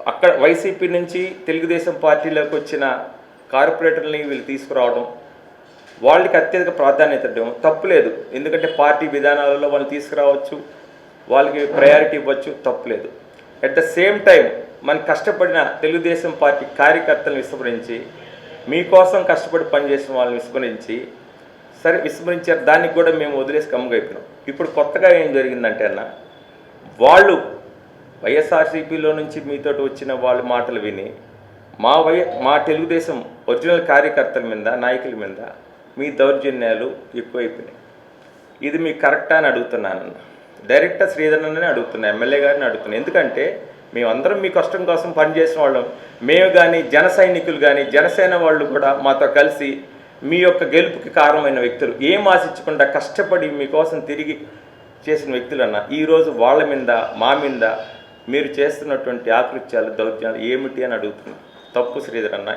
అక్కడ వైసీపీ నుంచి తెలుగుదేశం పార్టీలోకి వచ్చిన కార్పొరేటర్ని వీళ్ళు తీసుకురావడం, వాళ్ళకి అత్యధిక ప్రాధాన్యత ఇవ్వడం తప్పులేదు. ఎందుకంటే పార్టీ విధానాలలో వాళ్ళు తీసుకురావచ్చు, వాళ్ళకి ప్రయారిటీ ఇవ్వచ్చు, తప్పులేదు. అట్ ద సేమ్ టైం మన కష్టపడిన తెలుగుదేశం పార్టీ కార్యకర్తలను విస్మరించి, మీకోసం కష్టపడి పనిచేసిన వాళ్ళని విస్మరించి, సరే విస్మరించారు, దానికి కూడా మేము వదిలేసి కమ్ముగైపోయినాం. ఇప్పుడు కొత్తగా ఏం జరిగిందంటే అన్న, వాళ్ళు వైఎస్ఆర్సీపీలో నుంచి మీతోటి వచ్చిన వాళ్ళ మాటలు విని మా తెలుగుదేశం ఒరిజినల్ కార్యకర్తల మీద, నాయకుల మీద మీ దౌర్జన్యాలు ఎక్కువైపోయినాయి. ఇది మీకు కరెక్టా అని అడుగుతున్నానన్న. డైరెక్టర్ శ్రీధరన్ననే అడుగుతున్నా, ఎమ్మెల్యే గారిని అడుగుతున్నాను. ఎందుకంటే మేమందరం మీ కష్టం కోసం పనిచేసిన వాళ్ళం. మేము కానీ, జన సైనికులు కానీ, జనసేన వాళ్ళు కూడా మాతో కలిసి మీ యొక్క గెలుపుకి కారణమైన వ్యక్తులు, ఏం ఆశించకుండా కష్టపడి మీకోసం తిరిగి చేసిన వ్యక్తులన్న, ఈరోజు వాళ్ళ మీద, మా మీద మీరు చేస్తున్నటువంటి ఆకృత్యాలు, దౌర్జన్యాలు ఏమిటి అని అడుగుతున్నాం. తప్పు శ్రీధరన్న.